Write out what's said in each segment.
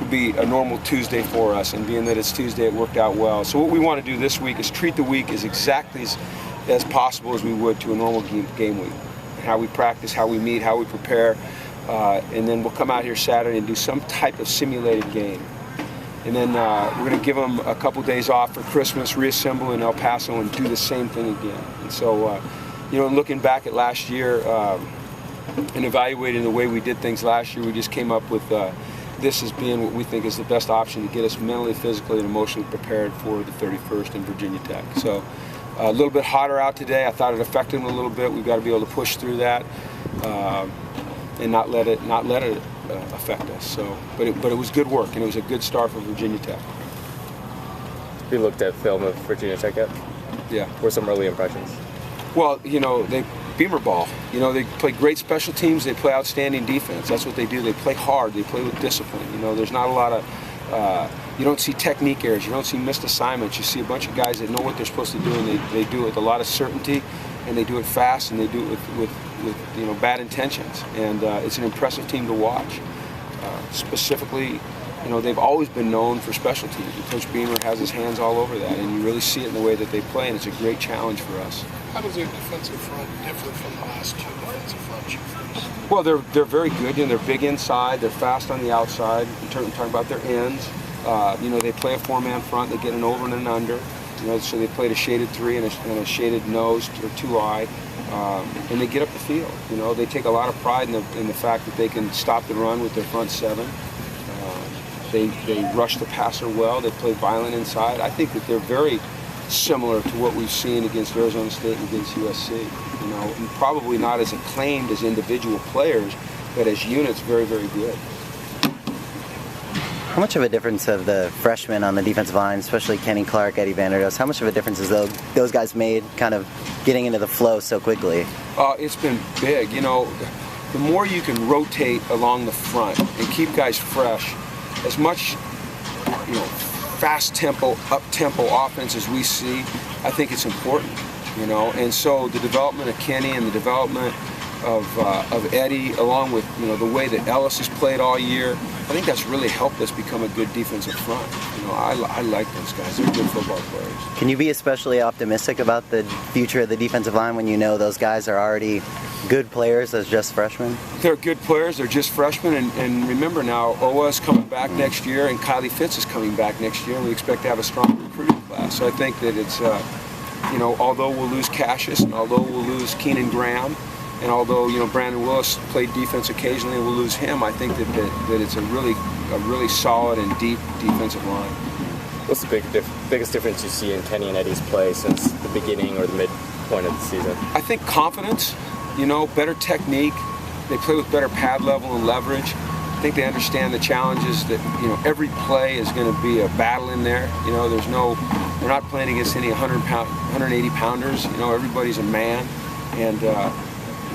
would be a normal Tuesday for us, and being that it's Tuesday, it worked out well. So what we want to do this week is treat the week as exactly as possible as we would to a normal game week. How we practice, how we meet, how we prepare, and then we'll come out here Saturday and do some type of simulated game. And then we're going to give them a couple days off for Christmas, reassemble in El Paso, and do the same thing again. And so, looking back at last year and evaluating the way we did things last year, we just came up with this as being what we think is the best option to get us mentally, physically, and emotionally prepared for the 31st in Virginia Tech. So a little bit hotter out today. I thought it affected them a little bit. We've got to be able to push through that and not let it affect us. So, but it was good work, and it was a good start for Virginia Tech. Have you looked at film of Virginia Tech yet? Yeah. What were some early impressions? Well, they Beamer ball. They play great special teams. They play outstanding defense. That's what they do. They play hard. They play with discipline. There's not a lot of. You don't see technique errors. You don't see missed assignments. You see a bunch of guys that know what they're supposed to do, and they do it with a lot of certainty, and they do it fast, and they do it with bad intentions. And it's an impressive team to watch. Specifically, they've always been known for special teams. Coach Beamer has his hands all over that, and you really see it in the way that they play, and it's a great challenge for us. How does their defensive front differ from the last two defensive fronts you faced? Well, they're very good. They're big inside. They're fast on the outside. I'm talking about their ends. They play a four-man front. They get an over and an under. So they played a shaded 3 and a shaded nose or 2-eye, and they get up the field. They take a lot of pride in the fact that they can stop the run with their front 7. They rush the passer well. They play violent inside. I think that they're very similar to what we've seen against Arizona State and against USC. And probably not as acclaimed as individual players, but as units, very, very good. How much of a difference have the freshmen on the defensive line, especially Kenny Clark, Eddie Vanderdoes, how much of a difference has those guys made kind of getting into the flow so quickly? It's been big. The more you can rotate along the front and keep guys fresh, as much, fast tempo, up tempo offense as we see, I think it's important. And so the development of Kenny and the development of Eddie, along with the way that Ellis has played all year, I think that's really helped us become a good defensive front. I like those guys. They're good football players. Can you be especially optimistic about the future of the defensive line when those guys are already good players as just freshmen? They're good players. They're just freshmen. And remember now, Owa's coming back next year, and Kylie Fitz is coming back next year, and we expect to have a strong recruiting class. So I think that it's, although we'll lose Cassius, and although we'll lose Keenan Graham, and although Brandon Willis played defense occasionally, and we'll lose him, I think that it's a really solid and deep defensive line. What's the biggest difference you see in Kenny and Eddie's play since the beginning or the midpoint of the season? I think confidence, better technique. They play with better pad level and leverage. I think they understand the challenges that every play is going to be a battle in there. They're not playing against any 180 pounders. Everybody's a man, and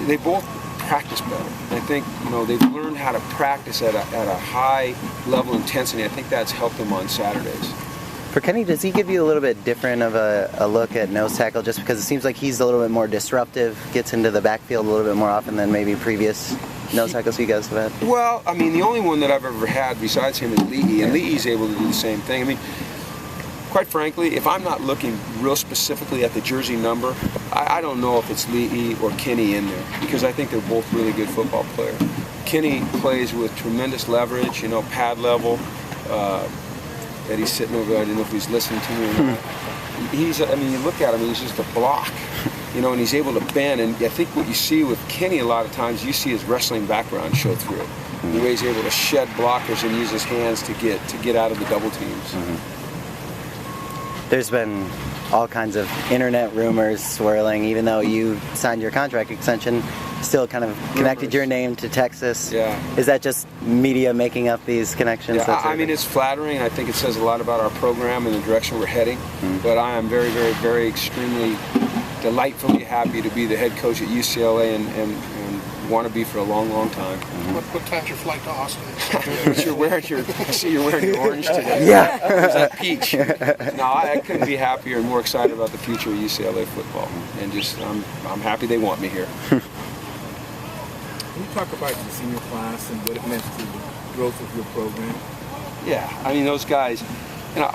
they both practice better. I think they've learned how to practice at a high level intensity. I think that's helped them on Saturdays. For Kenny, does he give you a little bit different of a look at nose tackle, just because it seems like he's a little bit more disruptive, gets into the backfield a little bit more often than maybe previous nose tackles you guys have had? Well, the only one that I've ever had besides him is Lee, and Lee's able to do the same thing. Quite frankly, if I'm not looking real specifically at the jersey number, I don't know if it's Lee or Kenny in there, because I think they're both really good football players. Kenny plays with tremendous leverage, pad level. Eddie's sitting over there. I don't know if he's listening to me or not. You look at him, he's just a block, and he's able to bend. And I think what you see with Kenny a lot of times, you see his wrestling background show through. The way he's able to shed blockers and use his hands to get out of the double teams. There's been all kinds of internet rumors swirling, even though you signed your contract extension, still kind of connected your name to Texas. Yeah. Is that just media making up these connections? Yeah, it's flattering. I think it says a lot about our program and the direction we're heading. But I am very, very, very extremely delightfully happy to be the head coach at UCLA and want to be for a long, long time. What time's your flight to Austin? I see you're wearing your orange today. Yeah. Is that peach? No, I couldn't be happier and more excited about the future of UCLA football. And I'm happy they want me here. Can you talk about the senior class and what it meant to the growth of your program? Yeah, I mean, those guys, you know,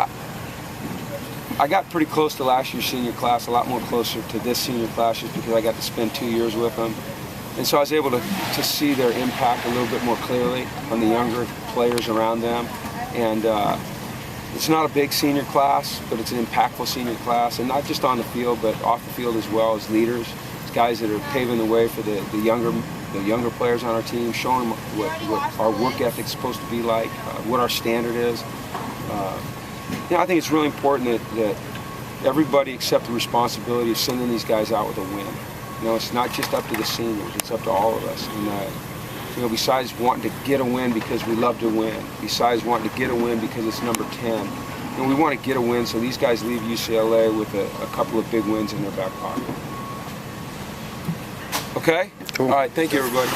I got pretty close to last year's senior class, a lot more closer to this senior class just because I got to spend 2 years with them. And so I was able to see their impact a little bit more clearly on the younger players around them. And it's not a big senior class, but it's an impactful senior class, and not just on the field, but off the field as well, as leaders. It's guys that are paving the way for the younger players on our team, showing them what our work ethic's supposed to be like, what our standard is. You know, I think it's really important that everybody accept the responsibility of sending these guys out with a win. You know, it's not just up to the seniors, it's up to all of us. And, you know, besides wanting to get a win because we love to win, besides wanting to get a win because it's number 10, you know, we want to get a win so these guys leave UCLA with a couple of big wins in their back pocket. Okay? Cool. All right, thank you, everybody.